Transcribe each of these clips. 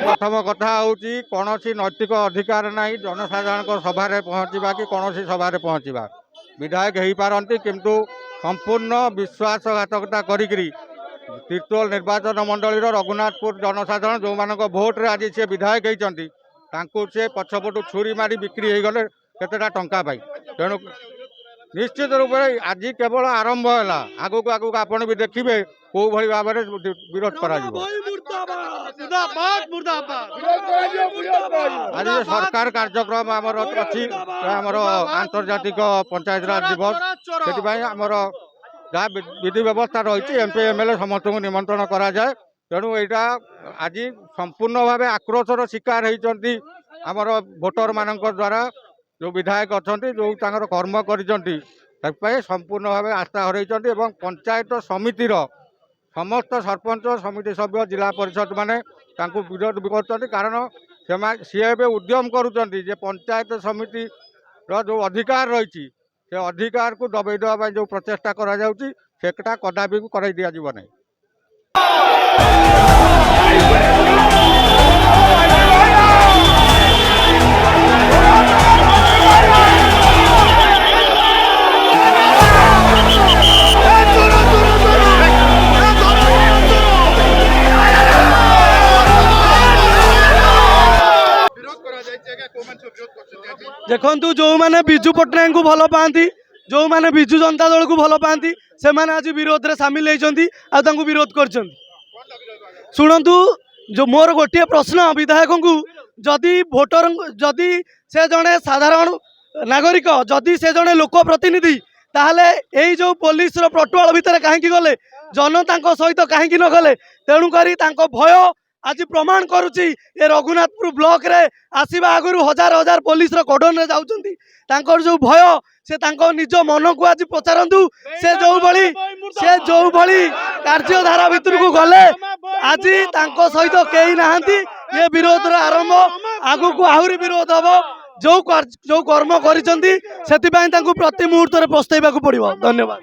प्रथम कथा हूँ कौन नैतिक अधिकार ना जनसाधारण सभा पहुँचवा कि कौन सभा पहुँचवा विधायक हो पारती किंतु संपूर्ण विश्वासघातकता करी तिर्तोल निर्वाचन मंडल रघुनाथपुर जनसाधारण जो मान भोट्रे आज सी विधायक होती से पछपटू छुरी मारी बिक्री हो गले केतेटा टंका पाई तेणु निश्चित रूप से आज केवल आरंभ है आगक आगक आपण भी देखिए कौ भाई भाव में विरोध कर आज सरकार कार्यक्रम आमर अच्छी आमर आंतर्जातिक पंचायत राज दिवस से आमर जहाँ विधि व्यवस्था रही एमपी एमएलए समस्त को निमंत्रण करा जाए तेणु यहाँ आज संपूर्ण भाव आक्रोशर शिकार होती आमर भोटर मान द्वारा जो विधायक अच्छा जो कर्म कर संपूर्ण भाव आस्था हर पंचायत समितिर समस्त सरपंच समिति सभ्य जिला परिषद माने विरोध भी कर कारण सी उद्यम करुँच पंचायत समिति जो अधिकार रही से अधिकार को दबाई देवाई जो प्रचेषा करा कदापि कर दि जाव नहीं। देखु जो मैंने विजु पट्टनायक को भल पाती जो मैंने विजु जनता दल को भल पाती से मैंने आज विरोध में सामिल होती विरोध कर शुणु जो मोर गोटे प्रश्न विधायक को जदि भोटर जदि से जड़े साधारण नागरिक जदि से जड़े लोक प्रतिनिधि ताहले यही जो पुलिस पटुआल भितर कहीं गले जनता सहित कहीं न गले तेणुक भय आज प्रमाण करुच्ची ये रघुनाथपुर ब्लॉक रे आसवा आगु हजार हजार पुलिस कड़न रे जाउछंती जो भय से निज मन को आज पचारतु से जो भली कार्यधारा भितर को गले आज सहित कई नहांती ये विरोध आरंभ आगु को आहुरी विरोध हम जो कर्म करिसेंती सेतिबाई तांको प्रति मुहूर्त में पस्ताइबाकू पड़िबो। धन्यवाद।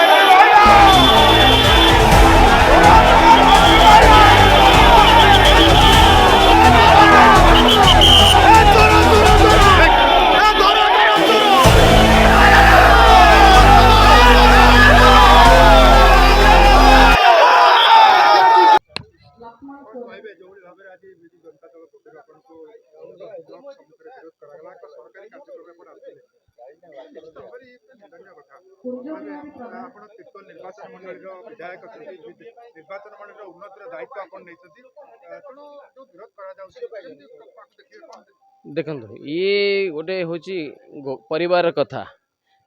निर्वाचन मंडल विधायक निर्वाचन मंडल उन्नतिर दायित्व देखो ये गोटे हूँ परिवार कथा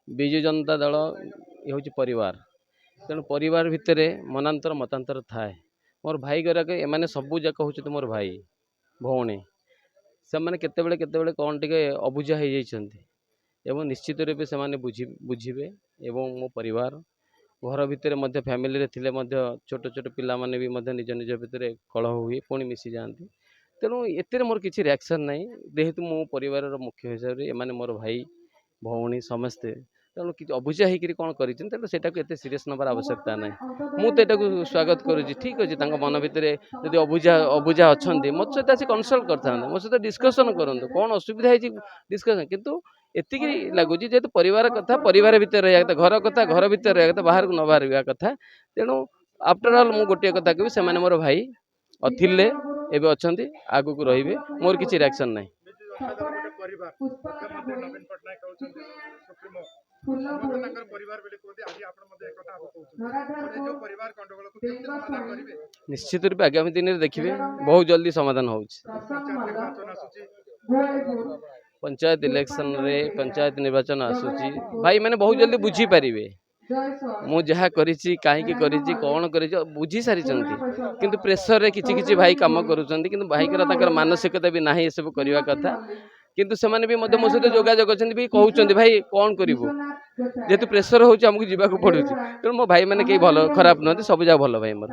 विजु जनता दल ये हूँ परिवार तेणु परिवार भितर मनांतर मतांतर थाए मोर भाई गराक एमाने सबू जाक हूँ मोर भाई भौणी से मैंने केतबेले कौन टे अबुझा हो जाइए निश्चित रूपे से बुझे एवं मो परिवार घर भितर मध्य फैमिली रे थिले मध्य छोट छोट पिला माने भी मध्य निज निज भितर कलह हुए पुणी मिसी जाती तेणु एतिर मोर किसी रिएक्शन नहीं जेहेतु मो परिवार मुख्य हिसाब से एमाने मोर भाई भौणी समस्ते तेणु कि अबुझा होकर कौन कर सीरीयस नबार आवश्यकता ना मुझे स्वागत करुँची ठीक अच्छे मन भितर जब अबुझा अच्छा मत सहित आसी कनसल्ट करते मो सहित डिस्कसन करूँ कौन असुविधा है डिस्कसन किंतु एतिकी लगुच जेहेतु परिवार कथा परिवार भितर रहा कथा घर कथा घर भितर रहा कथा बाहर को न बाहर कथा तेणु आफ्टर ऑल मु गोटे कथा कही से मोर भाई थिले एवं अच्छा आगू को रे मोर किसी रिएक्शन ना निश्चित रूप आगामी दिन में देखिए बहुत जल्दी समाधान हो पंचायत इलेक्शन रे पंचायत निर्वाचन आसूची भाई मैंने बहुत जल्दी बुझी पारे मु जहाँ करिछि काहे करिछि कौन करिछि बुझी सारी किंतु प्रेशर रे किछि किछि भाई काम करूछंती किंतु भाई कर मानसिकता भी नाही सब करवा कथा किंतु से माने भी मो सहित जोगाजोग अच्छे भी कहते भाई कौन करूँ जेहेतु प्रेसर होमको जावाक पड़ू तेणु मो भाई मैंने कहीं भल खराब नुहति सब जा भल भाई मोर।